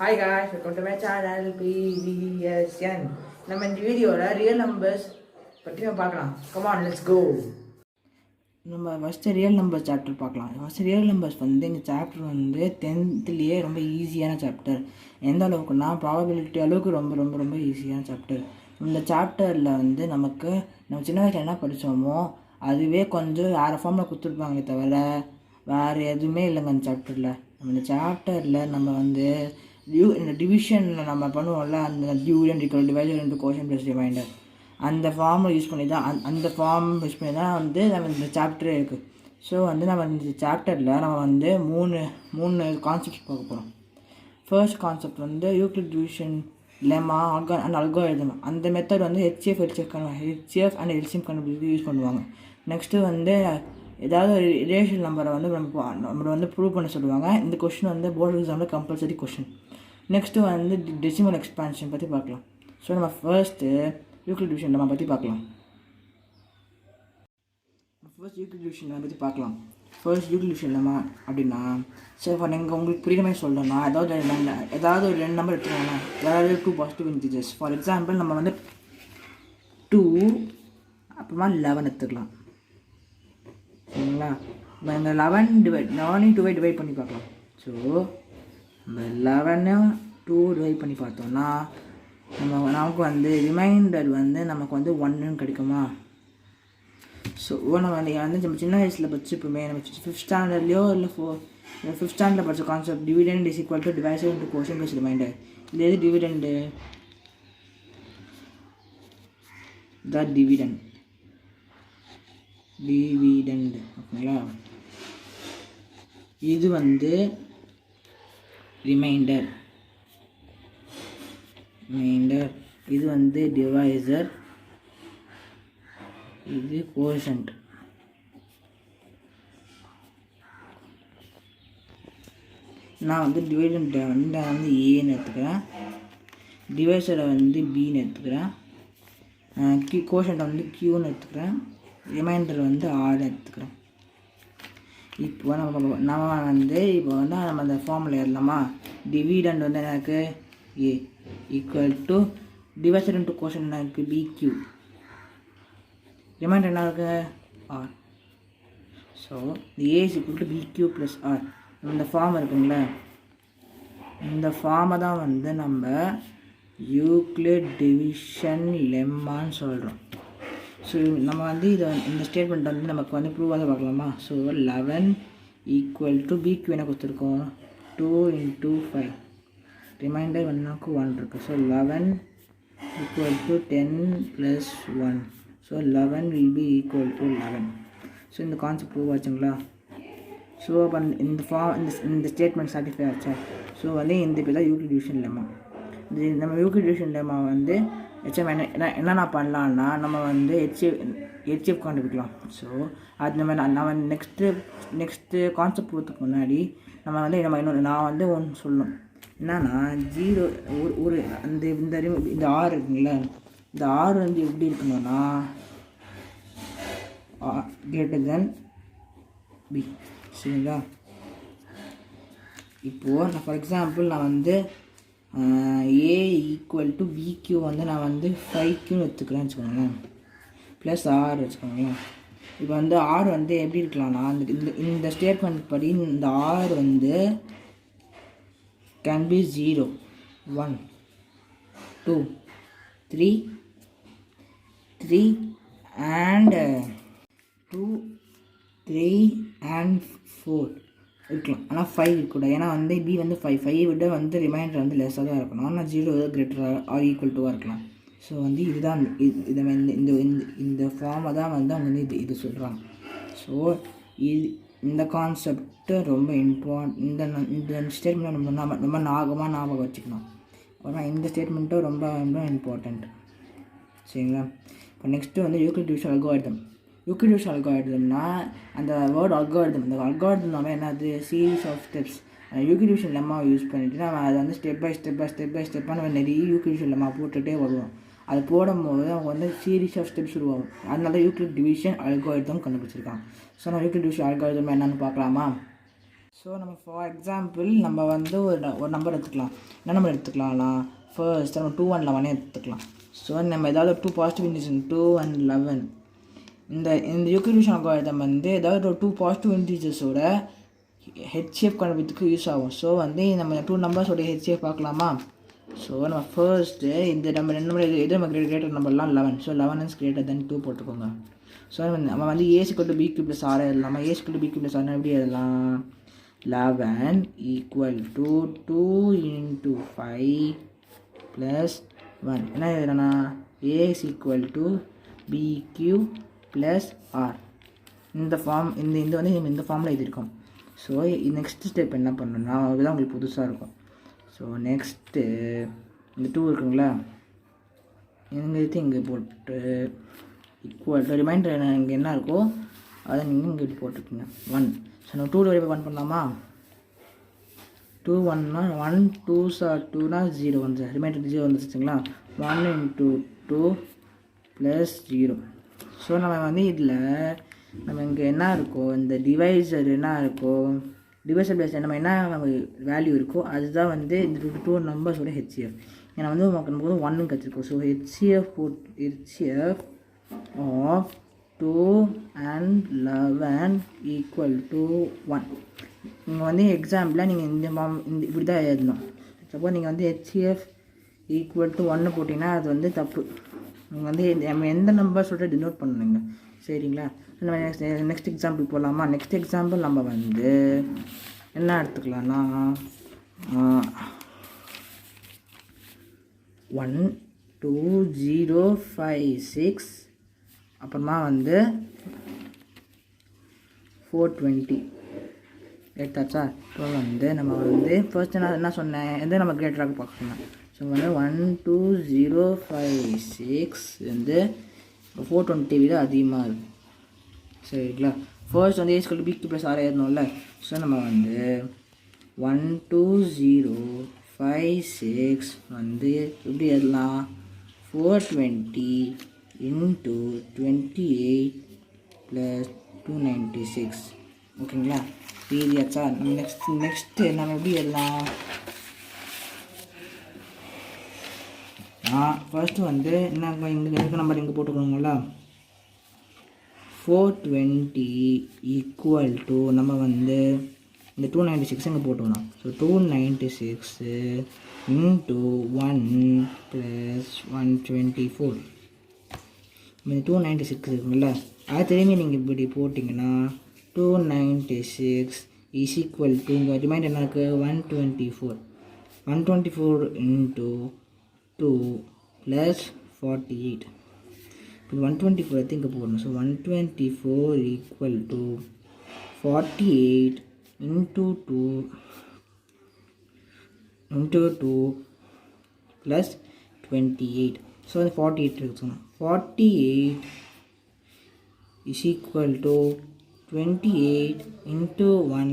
Hi guys, welcome to my channel PVSN. நம்ம இந்த வீடியோவில் ரியல் நம்பர்ஸ் பற்றி நம்ம பார்க்கலாம். Come on, let's go. நம்ம ஃபஸ்ட்டு ரியல் நம்பர்ஸ் சாப்டர் பார்க்கலாம். ஃபஸ்ட்டு ரியல் நம்பர்ஸ் வந்து இந்த சாப்டர் வந்து 10th ரொம்ப ஈஸியான சாப்டர். எந்த அளவுக்குன்னா ப்ராபபிலிட்டி அளவுக்கு ரொம்ப ரொம்ப ரொம்ப ஈஸியான சாப்டர். இந்த சாப்டரில் வந்து நமக்கு நம்ம சின்ன வயசில் என்ன படித்தோமோ அதுவே கொஞ்சம் வேறு ஃபார்மில் கொடுத்துருப்பாங்களே தவிர வேறு எதுவுமே இல்லைங்க அந்த சாப்டரில். நம்ம இந்த சாப்டரில் நம்ம வந்து இந்த டிவிஷனில் நம்ம பண்ணுவோம்ல, அந்த டிவிடன் ஈக்குவல் டிவைடட் இன்டு கோஷன் ப்ளஸ் ரிமைண்டர், அந்த ஃபார்மை யூஸ் பண்ணி தான் அந்த ஃபார்ம் யூஸ் பண்ணி தான் வந்து நம்ம இந்த சாப்டரே இருக்குது. ஸோ வந்து நம்ம இந்த சாப்டரில் நம்ம வந்து மூணு கான்செப்ட்ஸ் பார்க்க போகிறோம். ஃபர்ஸ்ட் கான்செப்ட் வந்து Euclid division lemma and algorithm. அந்த மெத்தட் வந்து ஹெச்எஃப் அண்ட் எல்சிஎம் கண்டுபிடிச்சி யூஸ் பண்ணுவாங்க. நெக்ஸ்ட்டு வந்து ஏதாவது ஒரு ரேஷியல் நம்பரை வந்து நம்ம வந்து ப்ரூவ் பண்ண சொல்லுவாங்க. இந்த கொஷின் வந்து போர்டு எக்ஸாமில் கம்பல்சரி கொஷின். நெக்ஸ்ட்டு வந்து டெசிமல் எக்ஸ்பான்ஷன் பற்றி பார்க்கலாம். ஸோ நம்ம ஃபர்ஸ்ட்டு யூக்ளிட் டிவிஷன் லெமா பற்றி பார்க்கலாம். ஃபர்ஸ்ட் யூக்ளிட் டிவிஷன் லெமா பற்றி பார்க்கலாம். ஃபர்ஸ்ட் யூக்ளிட் டிவிஷன் லெமா அப்படின்னா, சரி ஃபார் நீங்கள் உங்களுக்கு புரியுற மாதிரி சொல்லணும்னா ஏதாவது ஒரு ரெண்டு நம்பர் எடுத்துக்கோங்க. அதாவது 2 பாசிட்டிவ் இன்டிஜர்ஸ். ஃபார் எக்ஸாம்பிள் நம்ம வந்து 2 அப்புறமா 11 எடுத்துக்கலாம். சரிங்களா? இப்போ இந்த 11 டிவைட் பண்ணி பார்க்கலாம். ஸோ நம்ம 11 2 டிவைட் பண்ணி பார்த்தோம்னா நமக்கு வந்து ரிமைண்டர் வந்து நமக்கு வந்து 1ன்னு கிடைக்குமா? ஸோ நம்ம நம்ம சின்ன வயசில் படிச்சுப்போமே, நம்ம 5th ஸ்டாண்டர்ட்லையோ இல்லை 5th ஸ்டாண்டர்டில் படித்த concept dividend is equal to divided into quotient plus reminder. இது எது டிவிடெண்டு? டிவிடெண்ட் ஓகேங்களா? இது வந்து ரிமைண்டர், இது வந்து டிவைசர், இது கோஷன்ட். நான் வந்து டிவைடெண்ட்டை வந்து ஏன்னு எடுத்துக்கிறேன், டிவைசரை வந்து பின்னு எடுத்துக்கிறேன், கோஷன்ட்டை வந்து கியூன்னு எடுத்துக்கிறேன், ரிமைண்டர் வந்து ஆர்னு எடுத்துக்கிறேன். இப்போ நம்ம வந்து நம்ம அந்த ஃபார்முலா எழுதலாமா? டிவிடெண்ட் வந்து எனக்கு A equal to divisor into quotient எனக்கு பிக்யூ, ரிமைண்டர் என்ன இருக்குது? R. So A is equal to B Q plus R. இந்த ஃபார்ம் இருக்குங்களா, இந்த ஃபார்மை தான் வந்து நம்ம யூக்ளிட் டிவிஷன் லெம்மான்னு சொல்கிறோம். ஸோ நம்ம வந்து இந்த ஸ்டேட்மெண்ட் வந்து நமக்கு வந்து ப்ரூவாக பார்க்கலாமா? ஸோ 11 ஈக்குவல் டு பிக்யூ என்ன கொடுத்துருக்கோம்? 2 × 5, ரிமைண்டர் வந்து 1 இருக்குது. So 11 equal to 10 + 1. So 11 will be equal to 11. So இந்த கான்செப்ட் ப்ரூவ் ஆச்சுங்களா? ஸோ அப்போ இந்த ஸ்டேட்மெண்ட் சாட்டிஸ்ஃபை ஆச்சா? ஸோ வந்து இந்த பேர் தான் யூக்ளிட் டிவிஷன் லெம்மா. நம்ம யூக்ளிட் டிவிஷன் லெம்மா வந்து என்னென்ன பண்ணலான்னா, நம்ம வந்து ஹெச்எஃப் கண்டுபிடிக்கலாம். ஸோ அது நம்ம நெக்ஸ்ட்டு கான்செப்ட் போகிறதுக்கு முன்னாடி நம்ம வந்து நான் வந்து ஒன்று சொல்லணும். என்னன்னா 0 ஒரு இந்த ஆர் இருக்குங்களா, இந்த ஆர் வந்து எப்படி இருக்கணும்னா கிரேட்டர் தென் பி. சரிங்களா? இப்போது நான் ஃபார் எக்ஸாம்பிள் நான் வந்து ஏ ஈக்குவல் டு பிக்யூ வந்து நான் வந்து 5க்யூன்னு எடுத்துக்கிறேன்னு வச்சுக்கோங்களேன், ப்ளஸ் ஆர் வச்சுக்கோங்களேன். இப்போ வந்து ஆர் வந்து எப்படி இருக்கலாம்னா, இந்த ஸ்டேட்மெண்ட் படி இந்த ஆர் வந்து கேன் பி 0 1 2 3 and 2 3 and 4 இருக்கலாம். ஆனால் 5 இருக்கக்கூடாது. ஏன்னா வந்து பி வந்து 5 விட வந்து ரிமைண்டர் வந்து லெஸ்ஸாக தான் இருக்கணும். ஆனால் 0 கிரேட்டர் ஆர் ஈக்குவல் டுவாக இருக்கலாம். ஸோ வந்து இதுதான் இந்த ஃபார்மை தான் வந்து அவங்க வந்து இது சொல்கிறாங்க. ஸோ இந்த கான்செப்ட்டு ரொம்ப இந்த ஸ்டேட்மெண்ட் ரொம்ப ஞாபகம் வச்சுக்கணும். ஆனால் இந்த ஸ்டேட்மெண்ட்டும் ரொம்ப ரொம்ப இம்பார்ட்டண்ட். சரிங்களா? இப்போ நெக்ஸ்ட்டு வந்து Euclid division algorithm. Euclid division அல்காரிதம்னா அந்த வேர்ட் அல்காரிதம், இந்த அல்காரிதம்னாவே என்னது? Series of steps. Euclid division லெம்மாவை யூஸ் பண்ணிவிட்டு நம்ம அதை வந்து ஸ்டெப் பை ஸ்டெப்பாக நம்ம நிறைய யூக்ளிட் டிவிஷன் லெம்மா போட்டுகிட்டே வருவோம். அது போடும்போது அவங்க வந்து சீரீஸ் ஆஃப் ஸ்டெப்ஸ் உருவாகும். அதனால யூக்ளிட் டிவிஷன் அல்காரிதம் கண்டுபிடிச்சிருக்காங்க. ஸோ நம்ம யூக்ளிட் டிவிஷன் அல்காரிதம் என்னென்னு பார்க்கலாமா? ஸோ நம்ம ஃபார் எக்ஸாம்பிள் நம்ம வந்து ஒரு நம்பர் எடுத்துக்கலாம். என்ன நம்பர் எடுத்துக்கலாம்னா ஃபர்ஸ்ட் நம்ம 2 and 11 எடுத்துக்கலாம். ஸோ நம்ம ஏதாவது 2 பாசிட்டிவ் இன்டிஜர்ஸ் 2 and 11 இந்த யூக்ளிட் டிவிஷன் அல்காரிதம் வந்து ஏதாவது ஒரு 2 பாசிட்டிவ் இன்டிஜர்ஸோட ஹெச்சிஎஃப் கண்டுபிடிக்கிறதுக்கு யூஸ் ஆகும். ஸோ வந்து நம்ம 2 நம்பர்ஸோட ஹெச்சிஎஃப் பார்க்கலாமா? ஸோ நம்ம ஃபர்ஸ்ட்டு இந்த நம்ம 2 நம்பர் எது நம்ம கிரேட்டர் நம்பர்லாம் 11. ஸோ 11 is greater than 2 போட்டுக்கோங்க. ஸோ நம்ம வந்து a = b³ + r எழுதலாம். a = b³ + r எப்படி எழுதலாம்? 11 = 2 × 5 + 1 என்ன எழுதுனா a = b³ + r. இந்த ஃபார்ம் இந்த வந்து நம்ம இந்த ஃபார்மில் எழுதியிருக்கோம். ஸோ நெக்ஸ்ட் ஸ்டெப் என்ன பண்ணணும்னா அதுதான் உங்களுக்கு புதுசாக இருக்கும். ஸோ நெக்ஸ்ட்டு இந்த 2 இருக்குங்களா, இங்கே எடுத்து இங்கே போட்டு ஈக்குவல் டு ரிமைண்டர் இங்கே என்ன இருக்கோ அதை நீங்கள் இங்கே இப்படி போட்டுருக்கீங்க 1. ஸோ நம்ம 2 வரை 1 பண்ணலாமா? 2 1னா 1 2s are 2னா 0 வந்து ரிமைண்டர் 0 வந்துச்சுங்களா. 1 × 2 + 0. ஸோ நம்ம வந்து இதில் நம்ம இங்கே என்ன இருக்கோ இந்த டிவைசர் என்ன இருக்கோ டிவைசர் பிளேஸ் நம்ம என்ன வேல்யூ இருக்கோ அதுதான் வந்து இந்த 2 நம்பர்ஸோட ஹெச்சிஎஃப். ஏன்னா வந்து நமக்கு 1 கற்றுருக்கோம். So HCF of 2 and 11 = 1. நீங்கள் வந்து எக்ஸாம்பிளாக நீங்கள் இந்த இப்படி தான் எழுதணும். சப்போஸ் நீங்கள் வந்து ஹெச்சிஎஃப் = 1 போட்டிங்கன்னா அது வந்து தப்பு. நீங்கள் வந்து நம்ம எந்த நம்பர் சொல்லிட்டு டினோட் பண்ணணுங்க, சரிங்களா? நம்ம நெக்ஸ்ட் எக்ஸாம்பிள் போகலாமா? நெக்ஸ்ட் எக்ஸாம்பிள் நம்ம வந்து என்ன எடுத்துக்கலாம்னா 1 2 0 5 6 அப்புறமா வந்து 420 எடுத்தாச்சா? இப்போ வந்து நம்ம வந்து ஃபர்ஸ்ட் நான் என்ன சொன்னேன், எந்த நம்ம கிரேட்டராக பார்க்கணும். ஸோ வந்து 1 2 0 5 6 வந்து 420 விட அதிகமாக இருக்கும், சரிங்களா? ஃபர்ஸ்ட் வந்து a = b³ + r எழுதணும்ல. ஸோ நம்ம வந்து 1 2 0 5 6 வந்து எப்படி எழுதலாம்? 420 × 28 + 296. ஓகேங்களா? பீரியாச்சா? நம்ம நெக்ஸ்ட்டு நம்ம எப்படி எழுதலாம்? ஃபர்ஸ்ட்டு வந்து என்ன இங்கே இருக்க நம்பர் இங்கே போட்டுக்கோங்களா. 420 = நம்ம வந்து இந்த 296 இங்கே போட்டுக்கணும். ஸோ 296 × 1 + 124. இந்த 296 இருக்குங்களா, அது திரும்பி நீங்கள் இப்படி போட்டிங்கன்னா 296 = இங்கே ரிமைண்டர் என்ன இருக்குது? 124. 124 × 2 + 48. இப்போ 124 எடுத்து இங்கே போடணும். ஸோ 124 = 48 × 2 + 28. ஸோ வந்து 48 இருக்குங்க. 48 = 28 × 1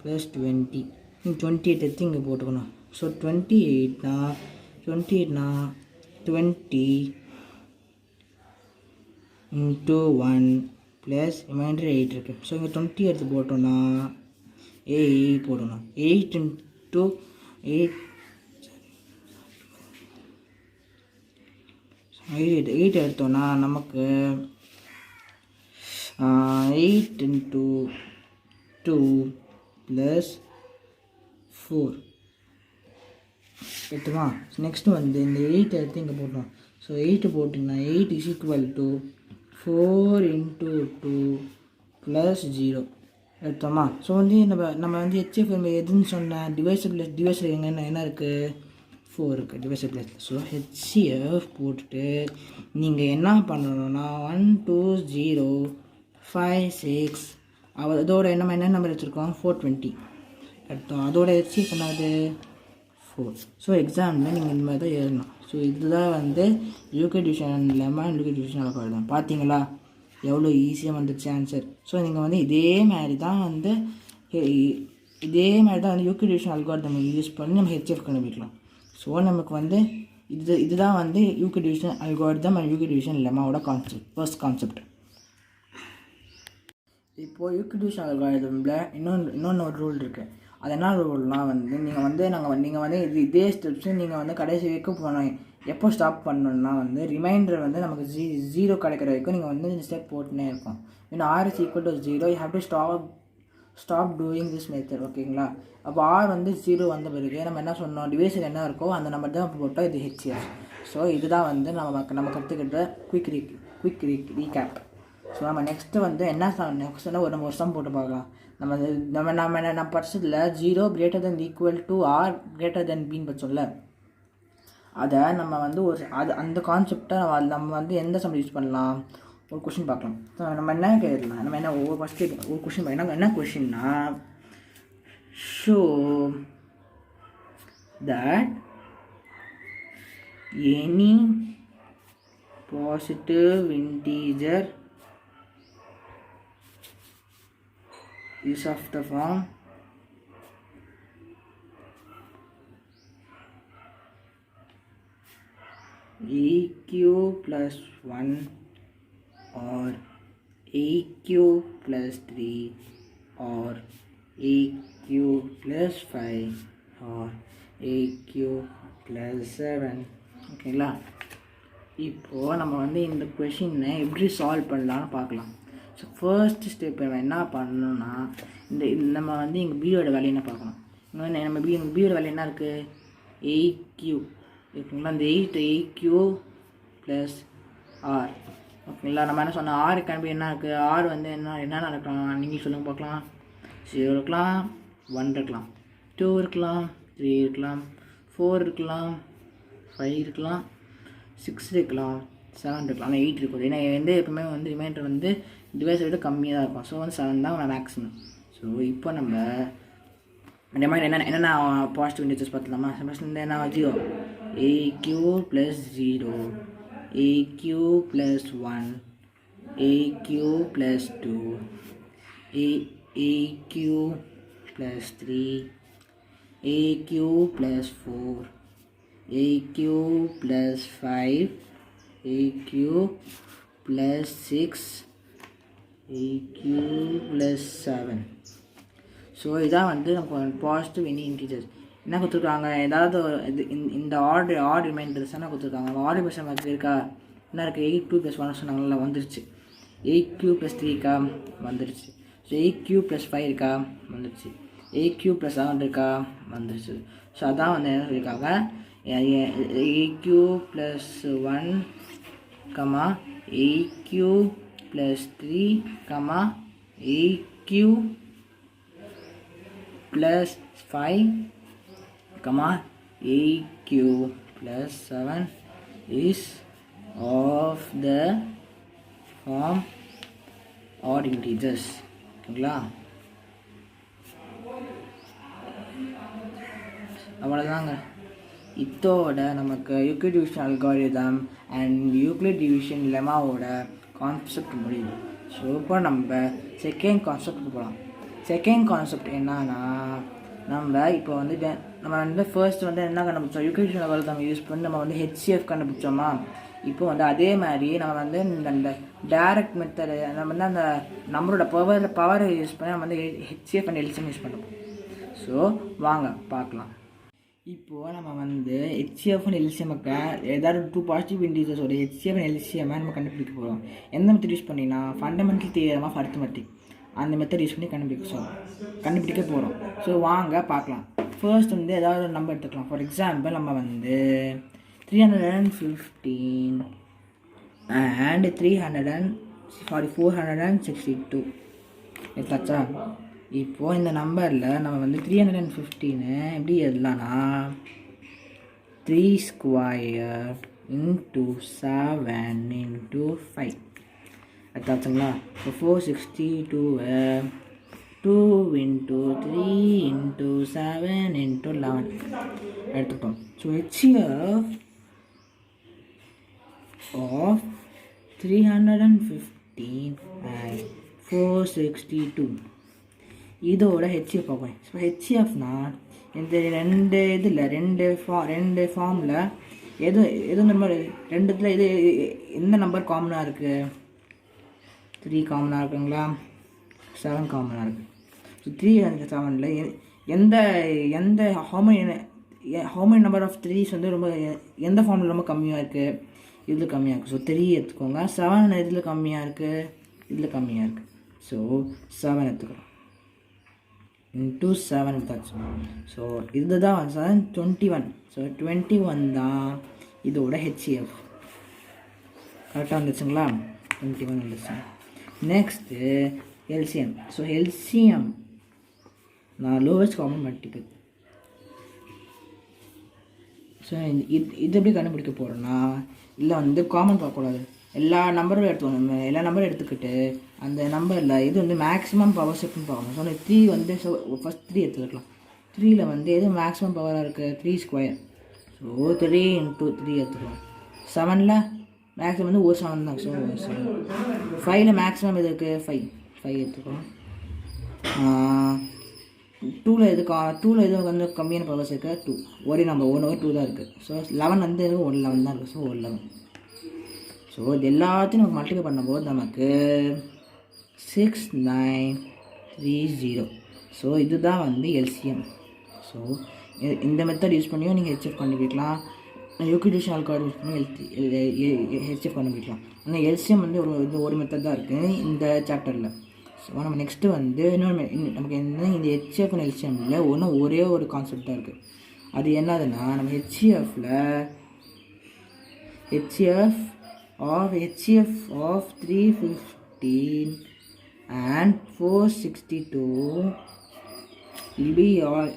+ 20. 28 எடுத்து இங்கே போட்டுக்கணும். ஸோ 28னா 20 × 1 + ரிமைண்டர் 8 இருக்குது. ஸோ இங்கே 20 எடுத்து போட்டோன்னா 8 போடணும். 8 × 8 எடுத்தோன்னா நமக்கு 8 × 2 + 4 எடுத்துமா. நெக்ஸ்ட்டு வந்து இந்த 8 எடுத்து இங்கே போட்டோம். ஸோ 8 போட்டிங்கன்னா 8 = 4 × 2 + 0 எடுத்தோமா. ஸோ வந்து நம்ம வந்து ஹெச்எஃப் எதுன்னு சொன்னேன், டிவைசர் என்ன இருக்குது? 4 இருக்குது டிவைசர் ப்ளஸ். ஸோ ஹெச்சிஎஃப் போட்டுட்டு நீங்கள் என்ன பண்ணணும்னா 1 2 0 5 6 அதோட என்ன நம்பர் வச்சுருக்கோம்? 420 எடுத்தோம். அதோட ஹெச்சிஎஃப் என்னது? 4. ஸோ எக்ஸாமில் நீங்கள் இந்த மாதிரி தான் எழுதணும். ஸோ இதுதான் வந்து Euclid division lemma Euclid division algorithm. பார்த்தீங்களா எவ்வளோ ஈஸியாக வந்துடுச்சு ஆன்சர். ஸோ நீங்கள் வந்து இதே மாதிரி தான் வந்து யூக்ளிட் டிவிஷன் அல்காரிதம் யூஸ் பண்ணி நம்ம ஹெச்எஃப் கண்டுபிடிக்கலாம். ஸோ நமக்கு வந்து இதுதான் வந்து Euclid division algorithm and Euclid division லெமாவோட ஃபர்ஸ்ட் கான்செப்ட். இப்போது யூக்ளிடியன் அல்காரிதமில் இன்னொன்று ஒரு ரூல் இருக்குது. அது என்ன ரூல்னால் வந்து நீங்கள் வந்து இதே ஸ்டெப்ஸு நீங்கள் வந்து கடைசி வரைக்கும் போனோம். எப்போ ஸ்டாப் பண்ணணுன்னா வந்து ரிமைண்டர் வந்து நமக்கு 0 கிடைக்கிற வரைக்கும் நீங்கள் வந்து இந்த ஸ்டெப் போட்டுனே இருக்கும். இன்னும் r is equal to 0 you have to stop doing this method. ஓகேங்களா? அப்போ r வந்து 0 வந்த பிறகு நம்ம என்ன சொன்னோம், டிவைஸில் என்ன இருக்கோ அந்த நம்பர் தான் போட்டோம். இது HCF. ஸோ இதுதான் வந்து நம்ம கற்றுக்கிட்ட குயிக் ரீகேப். ஸோ நம்ம நெக்ஸ்ட்டு வந்து நெக்ஸ்ட் ஒரு சம் போட்டு பார்க்கலாம். நம்ம படிச்சதில் 0 greater than equal to r greater than b படிச்சோம்ல, அதை நம்ம வந்து அந்த கான்செப்டை நம்ம வந்து எந்த சம் யூஸ் பண்ணலாம், ஒரு கொஷின் பார்க்கலாம். ஸோ நம்ம என்ன கேட்கலாம், நம்ம என்ன ஃபஸ்ட்டு ஒரு கொஷின் பார்க்கலாம். என்ன கொஷின்னா, show that any positive integer is of the form eq plus 1 or eq plus 3 or eq plus 5 or eq plus 7. ஓகேங்களா? இப்போது நம்ம வந்து இந்த கொஷினை எப்படி சால்வ் பண்ணலான்னு பார்க்கலாம். ஸோ ஃபர்ஸ்ட் ஸ்டெப் நம்ம என்ன பண்ணணும்னா, நம்ம வந்து எங்கள் பியோட வேல்யூ என்ன பார்க்கணும். நம்ம பியோட வேல்யூ என்ன இருக்குது, 8q இருக்குங்களா? இந்த 8q ப்ளஸ் ஆர். ஓகேங்களா? நம்ம என்ன சொன்னால் ஆர் கம்பி என்ன இருக்குது, ஆர் வந்து என்னென்ன இருக்கலாம் நீங்கள் சொல்லுங்கள் பார்க்கலாம். 0 இருக்கலாம், 1 இருக்கலாம், 2 இருக்கலாம், 3 இருக்கலாம், 4 இருக்கலாம், 5 இருக்கலாம், 6 இருக்கலாம், 7 இருக்கலாம், ஆனால் 8 இருக்கும். ஏன்னா எப்பவுமே வந்து ரிமைண்டர் வந்து டிவைஸை விட கம்மியாக தான் இருக்கும். ஸோ வந்து 7 தான் மேக்ஸிமம். ஸோ இப்போ நம்ம ரிமைண்டர் என்னென்ன பாசிட்டிவ் இன்டிஜர்ஸ் பார்த்துலாமா. ஃபஸ்ட் வந்து என்ன 0 AQ + 0 AQ + 1 AQ + 2 AQ + 3 AQ + 4 AQ + 5 AQ + 6 AQ + 7. So இதான் வந்து நமக்கு பாசிட்டிவ் எனி இன்டீஜர்ஸ். என்ன கொடுத்துருக்காங்க, ஏதாவது இந்த ஆட் ரிமைண்டர்ஸ் என்ன கொடுத்துருக்காங்க. ஆட் ரிமைண்டர் மாதிரி இருக்கா, என்ன இருக்குது, 8q + 1 சொன்னாங்களா, வந்துருச்சு. 8q + 3 வந்துருச்சு. ஸோ 8q + 5 இருக்கா, வந்துருச்சு. 8q + 7 இருக்கா, வந்துருச்சு. ஸோ அதான் வந்து என்ன சொல்லியிருக்காங்க, AQ + 1, AQ + 3, AQ + 5, AQ + 7 is of the form odd integers. ஓகேங்களா? அவ்வளோதாங்க. இதோட நமக்கு Euclid division algorithm and Euclid division லெமாவோட கான்செப்ட் முடியுது. ஸோ இப்போ நம்ம செகண்ட் கான்செப்ட் போகலாம். செகண்ட் கான்செப்ட் என்னன்னா, நம்ம இப்போ வந்து நம்ம வந்து ஃபர்ஸ்ட் வந்து என்ன கண்டுபிடிச்சோம், யூக்ளிட் டிவிஷன் அல்காரிதம் யூஸ் பண்ணி நம்ம வந்து HCF கண்டுபிடிச்சோமா. இப்போ வந்து அதே மாதிரி நம்ம வந்து இந்த டைரக்ட் மெத்தடு நம்ம வந்து அந்த நம்மளோட பவரை யூஸ் பண்ணி நம்ம வந்து HCF அண்ட் LCM யூஸ் பண்ணுறோம். ஸோ வாங்க பார்க்கலாம். இப்போது நம்ம வந்து HCF அண்ட் LCMக்கு ஏதாவது 2 பாசிட்டிவ் இன்டீஜர்ஸோட HCF அண்ட் LCM நம்ம கண்டுபிடிக்க போகிறோம். எந்த மெத்தட் யூஸ் பண்ணினா, ஃபண்டமெண்டல் தியரம் ஆஃப் அரித்மெட்டிக் அந்த மெத்தட் யூஸ் பண்ணி கண்டுபிடிக்க போகிறோம். ஸோ வாங்க பார்க்கலாம். ஃபர்ஸ்ட் வந்து ஏதாவது ஒரு நம்பர் எடுத்துக்கலாம். ஃபார் எக்ஸாம்பிள் நம்ம வந்து 315 and 462 எடுத்தாச்சா. இப்போது இந்த நம்பரில் நம்ம வந்து 315 எப்படி எழுதலாம்னா 3² × 7 × 5 எடுத்தாச்சுங்களா. இப்போ 462 2 × 3 × 7 × 11 எடுத்துட்டோம். ஸோ HCF of 315 and 462 இதோட HCF பார்ப்போம். ஸோ HCFனா இந்த ரெண்டு ஃபார்மில் எது நம்பர் ரெண்டுத்தில் எந்த நம்பர் காமனாக இருக்குது, 3 காமனாக இருக்குங்களா. 7 காமனாக இருக்குது. ஸோ 3 and 7ல் எந்த எந்த how many number of 3s வந்து ரொம்ப எந்த ஃபார்மில் ரொம்ப கம்மியாக இருக்குது, இதில் கம்மியாக இருக்குது. ஸோ 3 எடுத்துக்கோங்க. 7 இதில் கம்மியாக இருக்குது, இதில் கம்மியாக இருக்குது. ஸோ 7 எடுத்துக்கிறோம். into 7 எடுத்தாச்சு. ஸோ இதுதான் 21. ஸோ 21 தான் இதோட HCF. கரெக்டாக வந்துச்சுங்களா? 21 வந்துச்சு. Next LCM. ஸோ LCM நான் லோவஸ்ட் காமன் மல்டிபிள். ஸோ இது எப்படி கண்டுபிடிக்க போகிறோன்னா, இல்லை வந்து காமன் பார்க்கக்கூடாது, எல்லா நம்பரும் எடுத்துக்கணும். எல்லா நம்பரும் எடுத்துக்கிட்டு அந்த நம்பரில் இது வந்து மேக்ஸிமம் பவர் ஷிஃப்ட்னு பார்க்கணும். ஸோ 3 வந்து ஃபஸ்ட் 3 எடுத்துக்கலாம். 3ல் வந்து எது மேக்ஸிமம் பவராக இருக்குது, 3 ஸ்கொயர். ஸோ 3 into 3 எடுத்துக்கலாம். 7ல் மேக்ஸிமம் வந்து ஒரு 7 தான். ஸோ 7. 5ல் மேக்ஸிமம் எது இருக்குது, 5 எடுத்துக்கலாம். 2ல் எது வந்து கம்மியான பவர்ஸ் இருக்குது, 2. ஒரே நம்பர் 1 தான் இருக்குது. ஸோ 11 வந்து 11 தான் இருக்குது. ஸோ 11. ஸோ இது எல்லாத்தையும் நமக்கு மல்டிப்ளை பண்ணும்போது நமக்கு 6930. ஸோ இதுதான் வந்து LCM. ஸோ இந்த மெத்தட் யூஸ் பண்ணியும் நீங்கள் HCF கண்டுபிடிக்கலாம். யூக்ளிடியன் அல்காரிதம் யூஸ் பண்ணி HCF கண்டுபிடிக்கலாம். ஆனால் LCM வந்து ஒரு மெத்தட் தான் இருக்குது இந்த சாப்டரில். ஸோ நம்ம நெக்ஸ்ட்டு வந்து நமக்கு என்ன இந்த HCF அண்ட் LCMல ஒரே ஒரு கான்செப்ட் தான் இருக்குது. அது என்னதுன்னா, நம்ம HCF of 315 and 462 will be all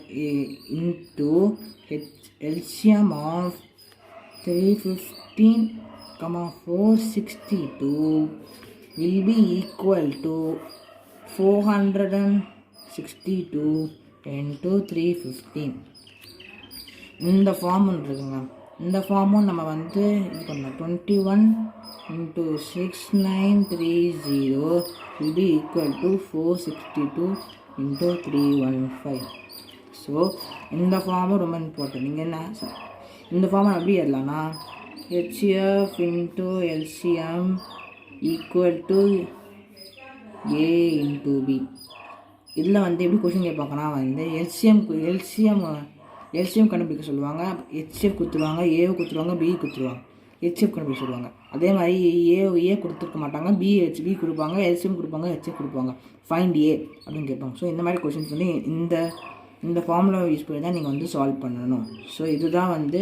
into LCM of 315, 462 will be equal to 462 into 315. இந்த ஃபார்ம் இருக்குங்க. இந்த ஃபார்மும் நம்ம வந்து இது பண்ணலாம். 21 into 6930 will be equal to 462 into 315. So இந்த ஃபார்மும் ரொம்ப இம்பார்ட்டன்ட். நீங்கள் என்ன இந்த ஃபார்மை எப்படி எழுதலாம்னா, HCF into LCM equal to A into B. இதில் வந்து எப்படி கொஷின் கேட்பாங்கன்னா, வந்து LCM கண்டுபிடிக்க சொல்லுவாங்க. HCF கொடுத்துருவாங்க, ஏவை கொடுத்துருவாங்க, B கொடுத்துருவாங்க. HCF கண்டுபிடிக்க சொல்லுவாங்க. அதே மாதிரி ஏ கொடுத்துருக்க மாட்டாங்க, B கொடுப்பாங்க, LCM கொடுப்பாங்க, HCF கொடுப்பாங்க. ஃபைண்ட் A அப்படின்னு கேட்பாங்க. ஸோ இந்த மாதிரி கொஷின்ஸ் வந்து இந்த ஃபார்முலா யூஸ் பண்ணி தான் நீங்கள் வந்து சால்வ் பண்ணணும். ஸோ இதுதான் வந்து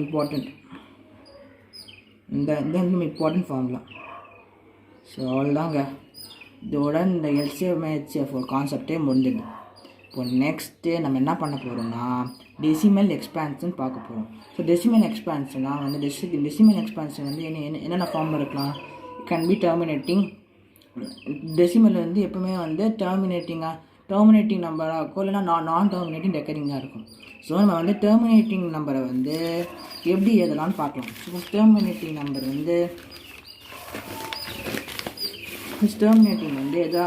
இம்பார்ட்டண்ட். இந்த இம்பார்ட்டன்ட் ஃபார்முலா. ஸோ அவ்வளோதாங்க. இதோட இந்த LCM HCF ஒரு கான்செப்டே முடிஞ்சுது. இப்போ நெக்ஸ்ட்டு நம்ம என்ன பண்ண போகிறோம்னா, டெசிமல் எக்ஸ்பான்ஷன் பார்க்க போகிறோம். ஸோ டெசிமல் எக்ஸ்பான்ஷனாக வந்து டெசிமல் எக்ஸ்பான்ஷன் வந்து என்னென்ன ஃபார்மில் இருக்கலாம். Can be terminating. டெசிமல் வந்து எப்பவுமே வந்து டெர்மினேட்டிங் நம்பராக இருக்கும், இல்லைனா நான் டெர்மினேட்டிங் டெக்கரிங்காக இருக்கும். ஸோ நம்ம வந்து டெர்மினேட்டிங் நம்பரை வந்து எப்படி எழுதலாம்னு பார்க்கலாம். ஸோ டெர்மினேட்டிங் நம்பர் வந்து ஃபஸ்ட் டெர்மினேட்டிங் வந்து எதை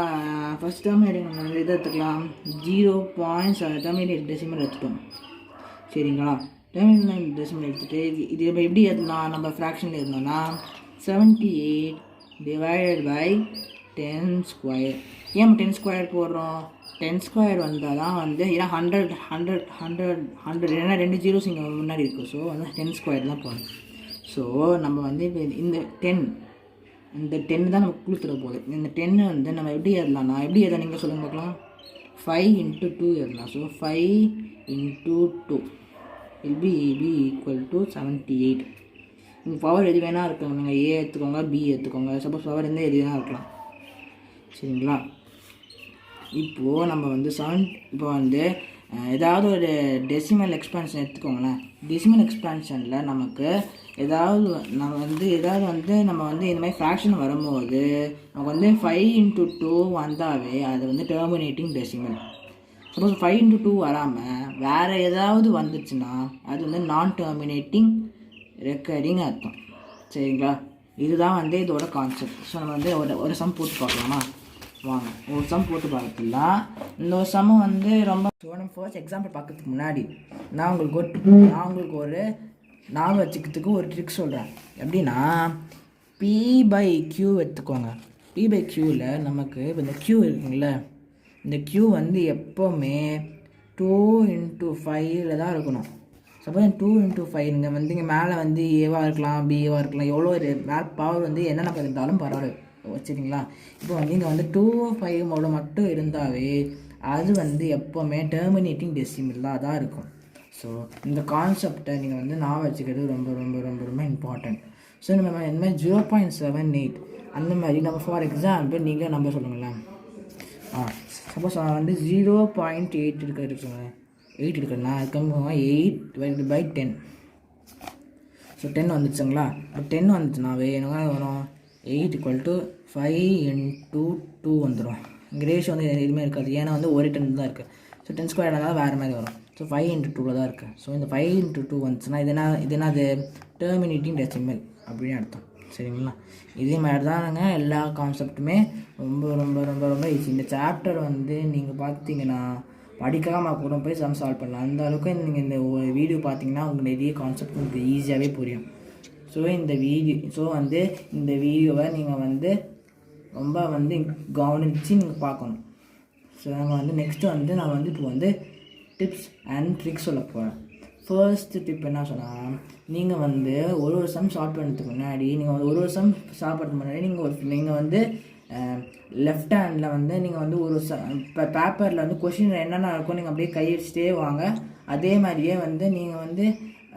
எடுத்துக்கலாம், 0. டெர்மினேட் டெசிமல் எடுத்துட்டோம். சரிங்களா? டெர்மினேட் டெசிமல் எடுத்துகிட்டு இது எப்படி எழுதலாம், நம்ம ஃப்ராக்ஷனில் எழுதணும்னா 78 divided by 10 square. ஏன் 10 ஸ்கொயர் போடுறோம், 10 ஸ்கொயர் வந்தால் தான் வந்து ஏன்னா 100 ஏன்னா 2 ஜீரோஸ் இங்கே முன்னாடி இருக்குது. ஸோ வந்து 10 ஸ்கொயர் தான் போடணும். ஸோ நம்ம வந்து இப்போ இந்த 10 தான் நமக்கு கொடுத்துட போகுது. இந்த 10 வந்து நம்ம எப்படி எழுதலாம்னா, எப்படி எழுத நீங்கள் சொல்லுங்க பார்க்கலாம். 5 into 2 எழுதலாம். So 5 into 2 will be equal to 78. நீங்கள் பவர் எது வேணால் இருக்காங்க, நீங்கள் A எடுத்துக்கோங்க, B எடுத்துக்கோங்க. சப்போஸ் பவர் இருந்தால் எது வேணால் இருக்கலாம். சரிங்களா? இப்போது நம்ம வந்து இப்போ வந்து ஏதாவது ஒரு டெசிமல் எக்ஸ்பான்ஷன் எடுத்துக்கோங்களேன். டெசிமல் எக்ஸ்பான்ஷனில் நமக்கு நம்ம வந்து இந்த மாதிரி ஃப்ராக்ஷன் வரும்போது நமக்கு வந்து 5 into 2 வந்தாவே அது வந்து டெர்மினேட்டிங் டெசிமல். சப்போஸ் 5 into 2 வராமல் வேறு ஏதாவது வந்துச்சுன்னா அது வந்து நான் டெர்மினேட்டிங் ரெக்கரிங் அர்த்தம். சரிங்களா? இதுதான் வந்து இதோட கான்செப்ட். ஸோ நம்ம வந்து ஒரு சம் போட்டு பார்க்கலாமா? வாங்க ஒரு சம் போட்டு பார்த்துக்கலாம். இந்த ஒரு சம் வந்து ரொம்ப நம்ம ஃபர்ஸ்ட் எக்ஸாம்பிள் பார்க்கறதுக்கு முன்னாடி நான் உங்களுக்கு ஒரு ஞாபகம் வச்சுக்கிறதுக்கு ஒரு ட்ரிக் சொல்கிறேன். எப்படின்னா, P/Q எடுத்துக்கோங்க. p/qவில் நமக்கு இப்போ இந்த q இருக்குங்கள, இந்த q வந்து எப்போவுமே 2x5 தான் இருக்கணும். சப்போஸ் 2x5 நீங்கள் வந்து இங்கே மேலே வந்து ஏவாக இருக்கலாம், பிஏவாக இருக்கலாம், எவ்வளோ மேலே பவர் வந்து என்னென்ன இருந்தாலும் பரவாயில்ல வச்சுருங்களா. இப்போ வந்து இங்கே வந்து 2/5 மட்டும் இருந்தாவே அது வந்து எப்போவுமே டெர்மினேட்டிங் டெசிமலாக தான் இருக்கும். ஸோ இந்த கான்செப்டை நீங்கள் வந்து நான் வச்சுக்கிறது ரொம்ப ரொம்ப ரொம்ப ரொம்ப இம்பார்ட்டன்ட். ஸோ நம்ம இந்த மாதிரி 0.78 அந்த மாதிரி நம்ம ஃபார் எக்ஸாம்பிள் நீங்கள் நம்பர் சொல்லுங்களேன். சப்போஸ் வந்து 0.8 இருக்குங்க, 8 இருக்குன்னா அதுக்கு 8/10. ஸோ 10 வந்துச்சுங்களா. இப்போ 10 வந்துச்சுனாவே என்ன வரும், 8 = 5 × 2 வந்துடும். இங்கே ரேஷியோ வந்து எதுவுமே இருக்காது, ஏன்னா வந்து ஒரு 10 தான் இருக்குது. ஸோ 10² இருந்தாலும் வேறு மாதிரி வரும். ஸோ 5 × 2 தான் இருக்குது. ஸோ இந்த 5 × 2 வந்துச்சுன்னா இது என்னது டெர்மினேட்டிங் டெசிமல் அப்படின்னு அர்த்தம். சரிங்களா. இதே மாதிரி தானுங்க எல்லா கான்செப்ட்டுமே ரொம்ப ரொம்ப ரொம்ப ரொம்ப ஈஸி. இந்த சாப்டர் வந்து நீங்கள் பார்த்தீங்கன்னா படிக்காமல் கூட போய் சம் சால்வ் பண்ணலாம். அந்த அளவுக்கு நீங்கள் இந்த வீடியோ பார்த்தீங்கன்னா உங்களுக்கு நிறைய கான்செப்ட் உங்களுக்கு ஈஸியாகவே புரியும். ஸோ இந்த வீடியோவை நீங்கள் வந்து ரொம்ப வந்து கவனித்து நீங்கள் பார்க்கணும். ஸோ நாங்கள் வந்து நெக்ஸ்ட்டு வந்து நான் வந்து இப்போ வந்து டிப்ஸ் அண்ட் ட்ரிக்ஸ் சொல்ல போகிறேன். ஃபர்ஸ்ட்டு டிப் என்ன சொன்னால், நீங்கள் வந்து ஒரு சம் சால்வ் பண்ணுறதுக்கு முன்னாடி நீங்கள் சம் சால்வ் பண்ணுறதுக்கு முன்னாடி நீங்கள் வந்து லெஃப்ட் ஹேண்டில் வந்து நீங்கள் வந்து இப்போ பேப்பரில் வந்து கொஷின் என்னென்ன இருக்கும் நீங்கள் அப்படியே கை வச்சுட்டே வாங்க. அதே மாதிரியே வந்து நீங்கள் வந்து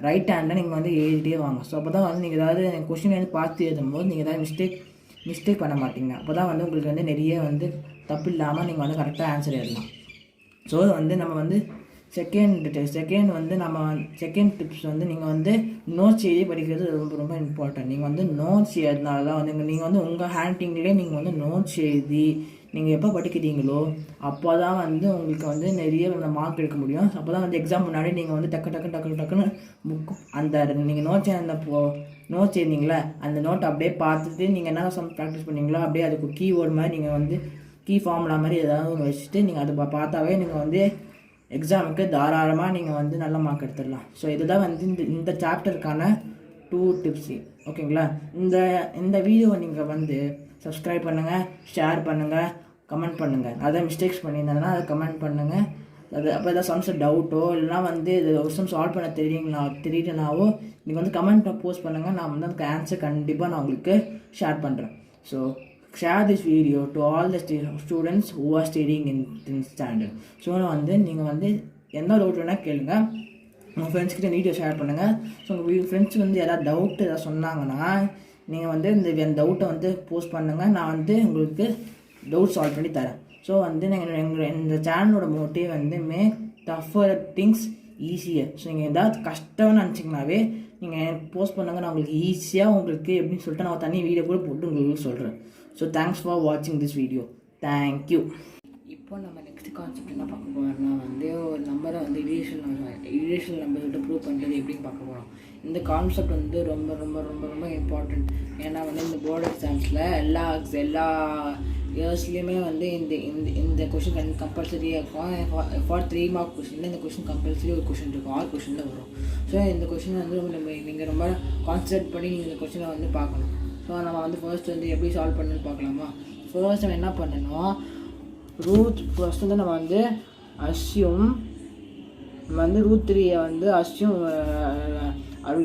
ரைட் ஹேண்டில் நீங்கள் வந்து எழுதிட்டே வாங்க. ஸோ அப்போ தான் வந்து நீங்கள் ஏதாவது கொஷின் வந்து பார்த்து எழுதும்போது நீங்கள் ஏதாவது மிஸ்டேக் பண்ண மாட்டீங்க. அப்போ தான் வந்து உங்களுக்கு வந்து நிறைய வந்து தப்பு இல்லாமல் நீங்கள் வந்து கரெக்டாக ஆன்சர் எழுதலாம். ஸோ வந்து நம்ம வந்து செகண்ட் டிப்ஸ் வந்து நீங்கள் வந்து நோட்ஸ் எழுதி படிக்கிறது ரொம்ப ரொம்ப இம்பார்ட்டன்ட். நீங்கள் வந்து நோட்ஸ் எழுதினால தான் வந்து நீங்கள் வந்து உங்கள் ஹேண்ட்ரைட்டிங்லேயே நீங்கள் வந்து நோட்ஸ் எழுதி நீங்கள் எப்போ படிக்கிறீங்களோ அப்போ தான் வந்து உங்களுக்கு வந்து நிறைய மார்க் எடுக்க முடியும். அப்போ தான் வந்து எக்ஸாம் முன்னாடி நீங்கள் வந்து டக்குன்னு புக்கு அந்த நீங்கள் நோட்ஸ் எழுதிங்களா அந்த நோட் அப்படியே பார்த்துட்டு நீங்கள் என்ன சம் ப்ராக்டிஸ் பண்ணீங்களோ அப்படியே அதுக்கு கீவேர்டு மாதிரி நீங்கள் வந்து கீ ஃபார்முலா மாதிரி ஏதாவது ஒன்று வச்சுட்டு நீங்கள் அதை பார்த்தாவே நீங்கள் வந்து எக்ஸாமுக்கு தாராளமாக நீங்கள் வந்து நல்ல மார்க் எடுத்துடலாம். ஸோ இதுதான் வந்து இந்த சாப்டருக்கான 2 டிப்ஸு. ஓகேங்களா. இந்த வீடியோவை நீங்கள் வந்து சப்ஸ்கிரைப் பண்ணுங்கள், ஷேர் பண்ணுங்கள், கமெண்ட் பண்ணுங்கள். அதை மிஸ்டேக்ஸ் பண்ணியிருந்தாங்கன்னா அதை கமெண்ட் பண்ணுங்கள். அப்போ ஏதாவது சம்ஸ் டவுட்டோ இல்லைனா வந்து இது ஒரு சம் சால்வ் பண்ண தெரியலனாவோ நீங்கள் வந்து கமெண்ட்டை போஸ்ட் பண்ணுங்கள். நான் வந்து அதுக்கு ஆன்சர் கண்டிப்பாக நான் உங்களுக்கு ஷேர் பண்ணுறேன். So share this video to all the students who are studying in standard. So வந்து நீங்கள் வந்து எந்த டவுட் வேணால் கேளுங்க, உங்கள் ஃப்ரெண்ட்ஸ்கிட்ட வீடியோ ஷேர் பண்ணுங்கள். ஸோ உங்கள் ஃப்ரெண்ட்ஸ் வந்து ஏதாவது சொன்னாங்கன்னா நீங்கள் வந்து இந்த டவுட்டை வந்து போஸ்ட் பண்ணுங்கள். நான் வந்து உங்களுக்கு டவுட் சால்வ் பண்ணி தரேன். ஸோ வந்து இந்த சேனலோட மோட்டிவ் வந்து make tougher things easier. So நீங்கள் ஏதாவது கஷ்டம்னு நினச்சிங்கனாவே நீங்கள் போஸ்ட் பண்ணுங்கள். நான் உங்களுக்கு ஈஸியாக உங்களுக்கு எப்படின்னு சொல்லிட்டு நான் தனி வீடியோ கூட போட்டு உங்களுக்கு சொல்கிறேன். ஸோ தேங்க்ஸ் ஃபார் வாட்சிங் திஸ் வீடியோ. தேங்க்யூ. இப்போ நம்ம நெக்ஸ்ட் கான்செப்ட் என்ன பார்க்க போகிறோம்னா வந்து ஒரு நம்பரை வந்து இரேஷனல் நம்பர் விட்டு ப்ரூவ் பண்ணுறது எப்படின்னு பார்க்க போகிறோம். இந்த கான்செப்ட் வந்து ரொம்ப ரொம்ப ரொம்ப ரொம்ப இம்பார்ட்டண்ட். ஏன்னா வந்து இந்த போர்டு எக்ஸாம்ஸில் எல்லா இயர்ஸ்லேயுமே வந்து இந்த கொஷின் கம்பல்சரியாக இருக்கும். ஃபார் 3 மார்க் கொஷினில் இந்த கொஷின் கம்பல்சரி ஒரு கொஷின் இருக்கும், 6 கொஷினில் வரும். ஸோ இந்த கொஷின் வந்து நீங்கள் ரொம்ப கான்சன்ட்ரேட் பண்ணி நீங்கள் இந்த கொஷினை வந்து பார்க்கணும். ஸோ நம்ம வந்து ஃபர்ஸ்ட் வந்து எப்படி சால்வ் பண்ணணும்னு பார்க்கலாமா. ஃபர்ஸ்ட் நம்ம என்ன பண்ணணும், ஃபர்ஸ்ட் வந்து நம்ம வந்து அஸ்யூம் வந்து √3 வந்து அஸ்யூம்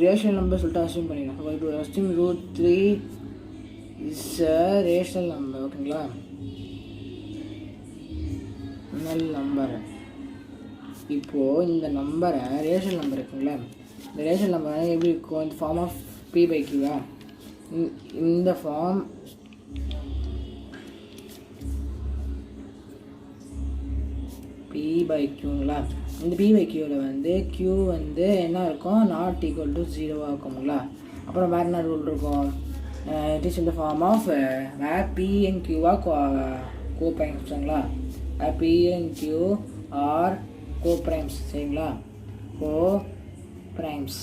ரேஷனல் நம்பர் சொல்லிட்டு அஸ்யூம் பண்ணிக்கலாம். Assume √3 is rational number. ஓகேங்களா. நல்ல நம்பர். இப்போது இந்த நம்பரை ரேஷனல் நம்பர் இருக்குங்களா, இந்த ரேஷனல் நம்பர் எப்படி இருக்கும், இந்த ஃபார்ம் ஆஃப் p/q. இந்த ஃபார்ம் p/qங்களா. இந்த p/qவில் வந்து q வந்து என்ன இருக்கும், not equal to 0 இருக்குங்களா. அப்புறம் வேறு என்ன ரூல் இருக்கும், it is in the form of where p and q கோப்ரைம்ஸுங்களா. p and q are coprimes. சரிங்களா, கோப்ரைம்ஸ்.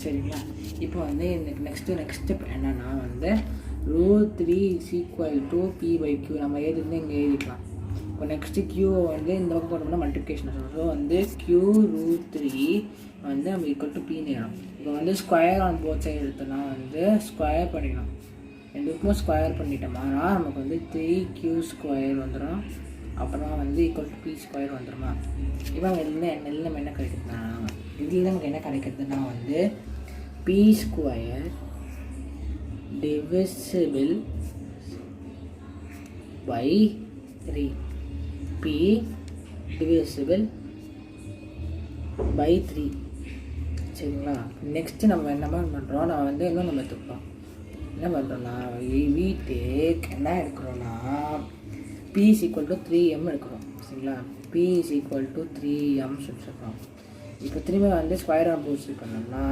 சரிங்களா. இப்போ வந்து இந்த நெக்ஸ்ட் ஸ்டெப் என்னன்னா வந்து √3 is equal to p/q நம்ம எழுதிருந்து இங்கே எழுதிக்கலாம். இப்போ நெக்ஸ்ட்டு க்யூவை வந்து இந்த பக்கம் போட்டோம்னா மல்டிப்ளிகேஷன். ஸோ வந்து q √3 வந்து நம்ம ஈக்குவல் டு p நேரம். இப்போ வந்து ஸ்கொயர் ஆன் போத் சைடு எடுத்தோன்னா வந்து ஸ்கொயர் பண்ணிக்கலாம். ரெண்டுக்கும் ஸ்கொயர் பண்ணிட்டோம்னா நமக்கு வந்து 3q² வந்துடும். அப்புறமா வந்து ஈக்குவல் டு p² வந்துடுமா. இப்போ இதில் நம்ம என்ன கிடைக்குதுன்னா இதில் நமக்கு என்ன கிடைக்கிறதுனா வந்து p² divisible by 3. p divisible by 3. சரிங்களா. நெக்ஸ்ட்டு நம்ம என்ன பண்ணுறோம், நம்ம வந்து இன்னும் நம்ம எடுத்துக்கிறோம். என்ன பண்ணுறோன்னா we take என்ன எடுக்கிறோன்னா p is equal to 3m எடுக்கிறோம். சரிங்களா. p is equal to 3m சொல்லிட்டுருக்கோம். இப்போ திரும்ப வந்து ஸ்கொயர் ஆப்போசிட் பண்ணோம்னா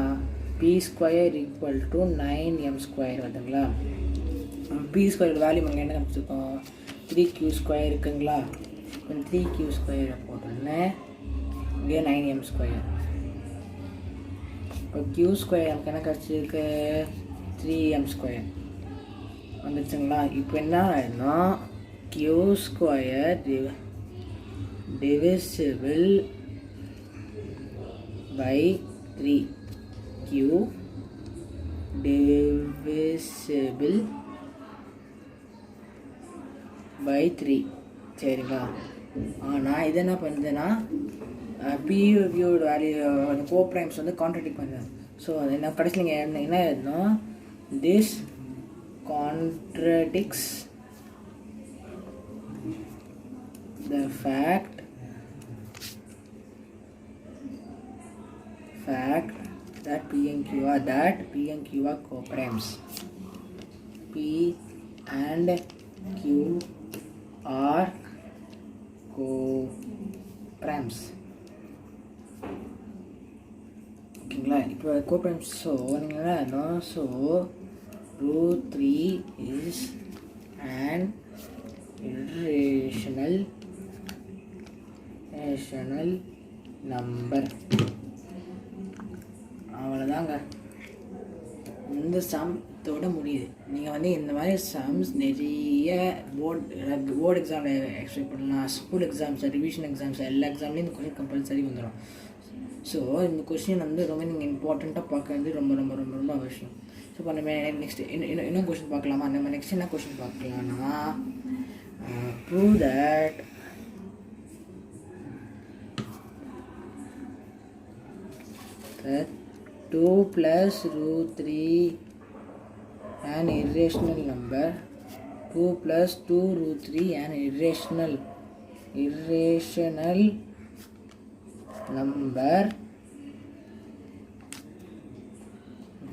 p² equal to 9m² வருதுங்களா. p² வேல்யூ நம்ம என்ன கண்டுபிடிச்சிருக்கோம், 3q² இருக்குங்களா. இப்போ 3q² போட்டோன்னே இங்கே 9m². இப்போ q² நமக்கு என்ன கிடச்சிருக்கு 3m² வந்துடுச்சுங்களா. இப்போ என்ன ஆகிடும்னா q² divisible by 3. q divisible by 3. சரிங்களா. ஆனால் இது என்ன பண்ணுதுன்னா பியோட வேல்யூ அந்த கோப்ரைம்ஸ் வந்து கான்ட்ராடிக்ட் பண்ணுது. ஸோ அது என்ன கடைசியில் நீங்கள் என்ன எழுதணும், this contradicts the fact that p and q are coprimes. p and q are coprimes. ஓகேங்களா. இப்போ கோப்ரைம்ஸ். ஸோ நீங்கள் என்ன ஆகணும், so √3 is an irrational number. அவ்வளோதாங்க, இந்த சம்த்தோட முடியுது. நீங்கள் வந்து இந்த மாதிரி சம்ஸ் நிறைய போர்டு எக்ஸாமில் எக்ஸ்பெக்ட் பண்ணலாம். ஸ்கூல் எக்ஸாம்ஸ், ரிவிஷன் எக்ஸாம்ஸ், எல்லா எக்ஸாம்லேயும் இந்த கொஷின் கம்பல்சரி வந்துடும். ஸோ இந்த கொஷின் வந்து ரொம்ப நீங்கள் இம்பார்ட்டண்ட்டாக பார்க்கறது ரொம்ப ரொம்ப ரொம்ப ரொம்ப அவசியம். ஸோ இப்போ நம்ம நெக்ஸ்ட் இன்னும் கொஷின் பார்க்கலாமா. நம்ம நெக்ஸ்ட் என்ன கொஷின் பார்க்கலாம்னா prove that that 2 plus √3 an irrational number. 2 plus 2 √3 an irrational number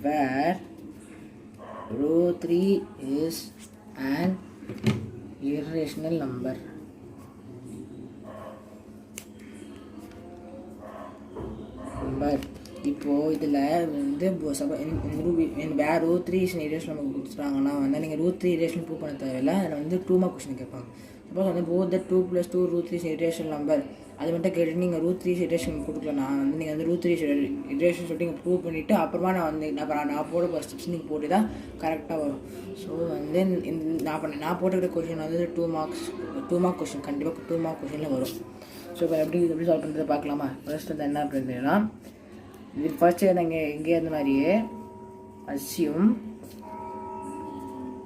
where √3 is an irrational number. இப்போது இதில் வந்து வேறு √3 இரேஷன் நமக்கு கொடுத்துட்டாங்கன்னா வந்து நீங்கள் √3 இரேஷன் ப்ரூவ் பண்ண தேவையில்லை. அதில் வந்து 2 மார்க் கொஸ்டின் கேட்பாங்க. சப்போஸ் வந்து போத் த 2 + 2 √3 இரேஷன் நம்பர் அது மட்டும் கேட்டு நீங்கள் √3 இரேஷன் கொடுக்கலன்னா வந்து நீங்கள் வந்து √3 இரேஷன் சொல்லிட்டு நீங்கள் ப்ரூவ் பண்ணிவிட்டு அப்புறமா நான் வந்து நான் போட ஸ்டெப்ஸ் நீங்கள் போட்டு தான் கரெக்டாக வரும். ஸோ வந்து நான் போட்டுக்கிற கொஷின் வந்து 2 மார்க் கொஷின் கண்டிப்பாக 2 மார்க் கொஷினில் வரும். ஸோ இப்போ எப்படி சால்வ் பண்ணுறது பார்க்கலாமா. ஃபர்ஸ்ட் வந்து என்ன பண்ணுறதுன்னா இது ஃபர்ஸ்ட்டு நாங்கள் இங்கே இருந்த மாதிரியே assume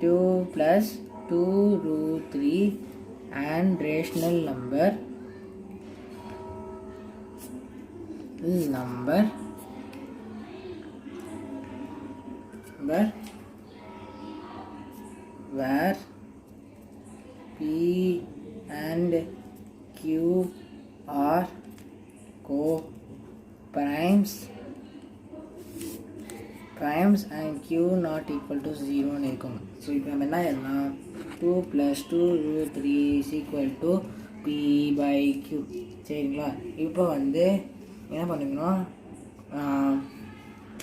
2 + 2 √3 and rational number where p and q are co-primes and q not equal to 0 இருக்கும். ஸோ இப்போ நம்ம என்ன எழுதலாம், 2 + 2 √3 is equal to p by q. சரிங்களா. இப்போ வந்து என்ன பண்ணிக்கணும், q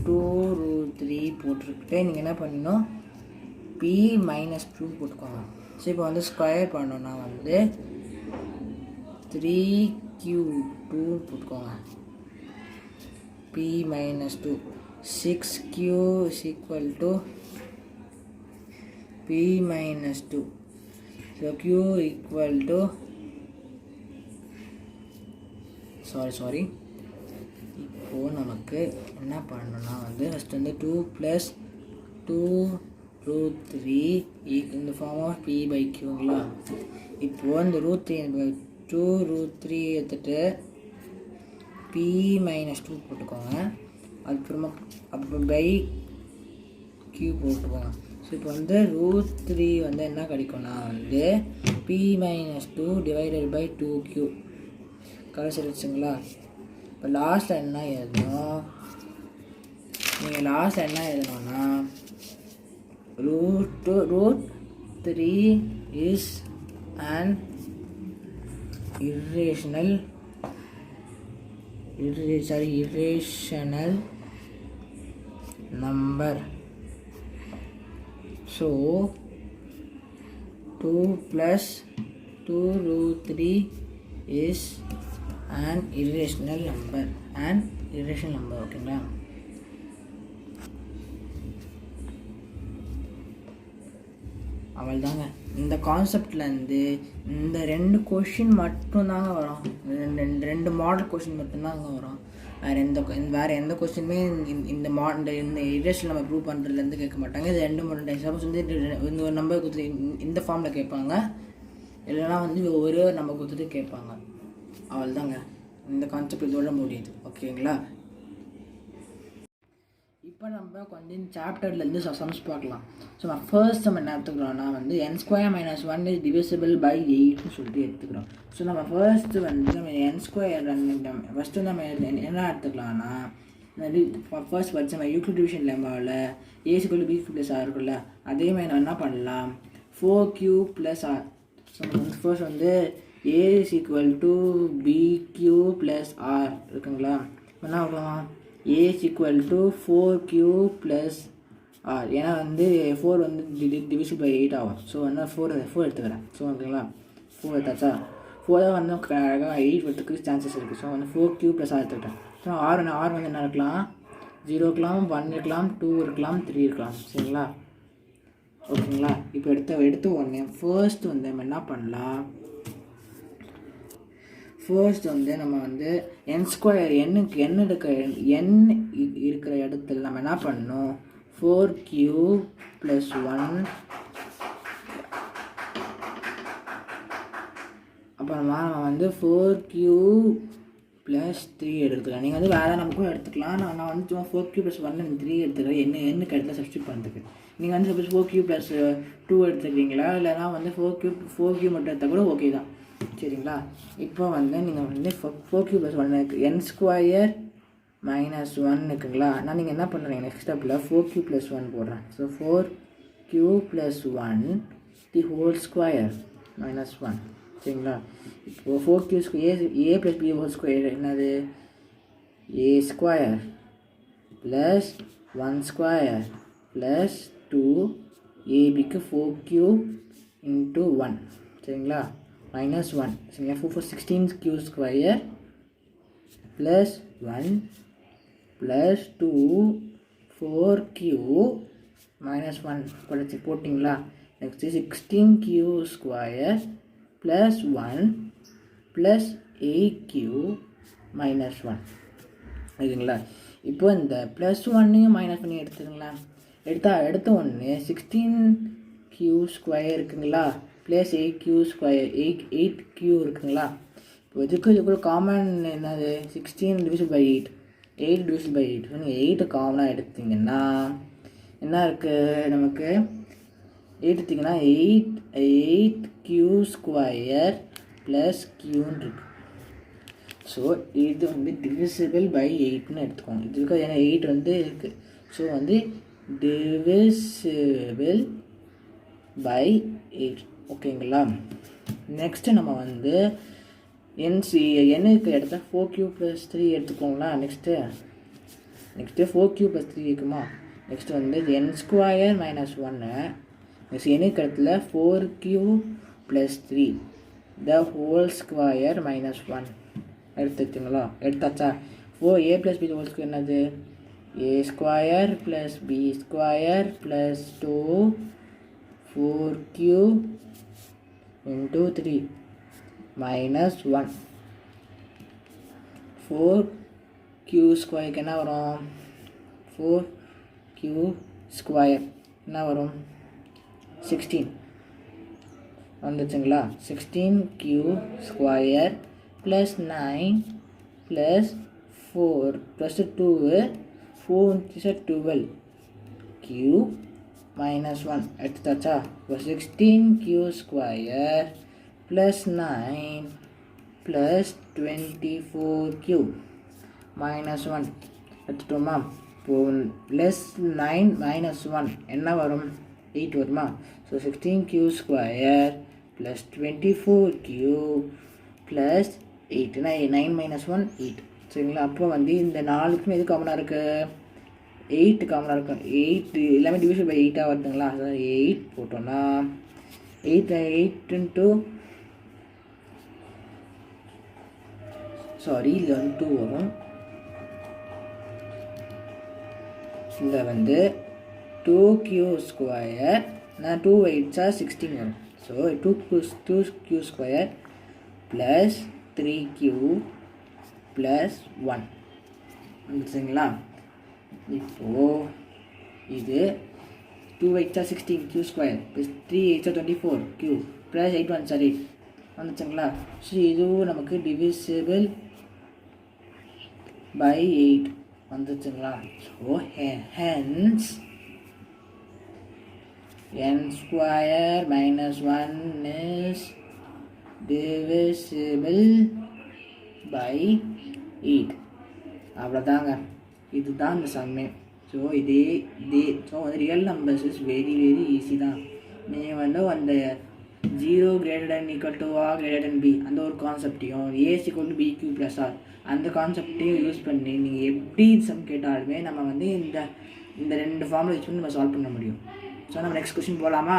2 √3 போட்டிருக்கிட்டு நீங்கள் என்ன பண்ணணும் p - 2 போட்டுக்கோங்க. ஸோ இப்போ வந்து ஸ்கொயர் பண்ணோன்னா வந்து 3q2 போட்டுக்கோங்க. p - 2 6q is equal to p - 2. So q equal to sorry இப்போது நமக்கு என்ன பண்ணணும்னா வந்து ஃபஸ்ட் வந்து 2 + 2 √3 in the form of p by qங்களா. இப்போது இந்த √3 2 √3 எடுத்துகிட்டு p - 2 போட்டுக்கோங்க. அதுக்கப்புறமா அப்போ பை q போட்டுக்கோங்க. ஸோ இப்போ வந்து √3 வந்து என்ன கிடைக்கும்னா வந்து p - 2 டிவைடட் பை 2q கடைசிடுச்சுங்களா. இப்போ லாஸ்ட்டில் என்ன எழுதணும், நீங்கள் லாஸ்ட்டில் என்ன எழுதணும்னா √3 is an irrational number. So 2 plus 2 √3 is an irrational number. ஓகேங்களா. அவள் தாங்க இந்த கான்செப்ட்லேருந்து இந்த 2 கொஷின் மட்டும்தாங்க வரும். ரெண்டு மாடல் கொஷின் மட்டும்தாங்க வரும். வேறு எந்த கொஸ்டினுமே இந்த இரேஷனல் நம்ம ப்ரூவ் பண்ணுறதுலேருந்து கேட்க மாட்டாங்க. இது 2 சப்போஸ் வந்து இந்த ஒரு நம்பர் கொடுத்து இந்த ஃபார்மில் கேட்பாங்க, இல்லைனா வந்து ஒரே ஒரு நம்பர் கொடுத்துட்டு கேட்பாங்க. அவள் தாங்க இந்த கான்செப்ட் இதோட முடியுது. ஓகேங்களா. இப்போ நம்ம கொஞ்சம் சாப்டர்லேருந்து சம்ஸ் பார்க்கலாம். ஸோ நான் ஃபர்ஸ்ட் நம்ம என்ன எடுத்துக்கிறோம்னா வந்து n² - 1 is divisible by 8ன்னு சொல்லிட்டு எடுத்துக்கிறோம். ஸோ நம்ம ஃபர்ஸ்ட்டு வந்து நம்ம n² ஃபஸ்ட்டு நம்ம என்ன எடுத்துக்கலாம்னா ஃபர்ஸ்ட் படித்த நம்ம Euclid division லெம்மாவில் a = b³ + r இருக்குல்ல, அதே மாதிரி நம்ம என்ன பண்ணலாம் 4q + r. ஸோ நம்ம ஃபர்ஸ்ட் வந்து a = bq + r இருக்குங்களா. என்ன பண்ணலாம் a = 4q + r. ஏன்னா வந்து 4 வந்து டிவிசிபிள் பை 8 ஆகும். ஸோ வந்து 4 எடுத்துக்கிறேன். ஸோ ஓகேங்களா, 4 எடுத்தாச்சா. 4 வந்து அழகாக 8 வரத்துக்கு சான்சஸ் இருக்குது. ஸோ வந்து 4q + r எடுத்துக்கிட்டேன். ஸோ r வந்து என்ன இருக்கலாம், 0 இருக்கலாம், 1 இருக்கலாம், 2 இருக்கலாம், 3 இருக்கலாம். சரிங்களா. ஓகேங்களா. இப்போ எடுத்த உடனே ஃபர்ஸ்ட் வந்து நம்ம என்ன பண்ணலாம், ஃபர்ஸ்ட் வந்து நம்ம வந்து n² n இருக்கிற இடத்துல நம்ம என்ன பண்ணணும் 4q + 1 அப்புறமா நம்ம வந்து 4q + 3 எடுத்துக்கலாம். நீங்கள் வந்து வேறு நமக்கும் எடுத்துக்கலாம். நான் வந்து சும்மா 4q + 1 3 எடுத்துக்கிறேன். என்னக்கு இடத்துல சப்ஸ்டியூட் பண்ணுறதுக்கு. நீங்கள் வந்து சப்போஸ் 4q + 2 எடுத்துக்கிறீங்களா, இல்லைனா வந்து 4q மட்டும் எடுத்தால் கூட ஓகே தான். சரிங்களா. இப்போ வந்து நீங்கள் வந்து 4q + 1 இருக்குது, n² - 1 இருக்குங்களா. நான் நீங்கள் என்ன பண்ணுறீங்க நெக்ஸ்ட் ஸ்டெப்பில் 4q + 1 போடுறேன். So 4q + 1 the whole square -1. சரிங்களா. இப்போது 4q a + b whole square என்னது a² + 1² + 2ab 4q × 1. சரிங்களா, -1. சரிங்களா. 16q² + 1 + 2 4q - 1 போட்டிங்களா. Next 16q² + 1 + 8q - 1. ஓகேங்களா. இப்போ இந்த +1 மைனஸ் பண்ணி எடுத்துங்களா. எடுத்த உடனே 16q² இருக்குங்களா + 8q இருக்குங்களா. இப்போ இது கூட காமன் என்னது 16 டிவிசிபிள் பை 8 8 டிவிசிபிள் பை 8. நீங்கள் 8 காமனாக எடுத்திங்கன்னா என்ன இருக்குது நமக்கு 8 எடுத்திங்கன்னா 8q² + qன்னு இருக்குது. ஸோ இது வந்து டிவிசிபிள் பை 8ன்னு எடுத்துக்கோங்க. இது இருக்குது ஏன்னா 8 வந்து இருக்குது. ஸோ வந்து டிவிசிபிள் பை 8. ஓகேங்களா. நெக்ஸ்ட்டு நம்ம வந்து என்னுக்கு எடுத்த 4q + 3 எடுத்துக்கோங்களா. நெக்ஸ்ட்டு 4q + 3 இருக்குமா. நெக்ஸ்ட்டு வந்து n² - 1. நெக்ஸ்ட் என்னுக்கு இடத்துல 4q + 3 the whole square -1 எடுத்துக்கிங்களா. எடுத்தாச்சா. a + b whole square என்னது a² + b² + 2 4q × 3 -1. 4q² என்ன வரும் 4q² என்ன வரும் 16 வந்துச்சுங்களா. 16 + 9 + 4 + 2 4 × 12 q -1 எடுத்தாச்சா. இப்போ 16q² + 9 + 24q -1 எடுத்துட்டோமா. இப்போது +9 - 1 என்ன வரும் 8 வருமா. ஸோ 16q² + 24q + 8 9 - 1 8 சரிங்களா. அப்போ வந்து இந்த 4க்குமே எது காமனாக இருக்குது 8 காமனாக இருக்கும். 8 எல்லாமே டிவிஷன் பை 8 வருதுங்களா. அதாவது 8 போட்டோன்னா 8 × இதில் வந்து 2 வரும். இதில் வந்து 2q² 2 8 16 வரும். So 2q² + 3q + 1 வந்துச்சுங்களா. இப்போது இது 2 8 16 q² + 3 8 24 q + 8 1 8 வந்துச்சுங்களா. ஸோ இதுவும் நமக்கு டிவிசிபிள் பை 8 வந்துச்சுங்களா. So hence n² - 1 is divisible by 8. அவ்வளோதாங்க, இதுதான் இந்த சம்மே. ஸோ ஸோ வந்து real numbers is very easy தான். நீங்கள் வந்து அந்த 0 ≥ a > b அந்த ஒரு கான்செப்டையும் a = bq + r அந்த கான்செப்டையும் யூஸ் பண்ணி நீங்கள் எப்படி சம் கேட்டாலுமே நம்ம வந்து இந்த 2 ஃபார்முலா யூஸ் பண்ணி நம்ம சால்வ் பண்ண முடியும். ஸோ நம்ம நெக்ஸ்ட் கொஸ்டின் போகலாமா.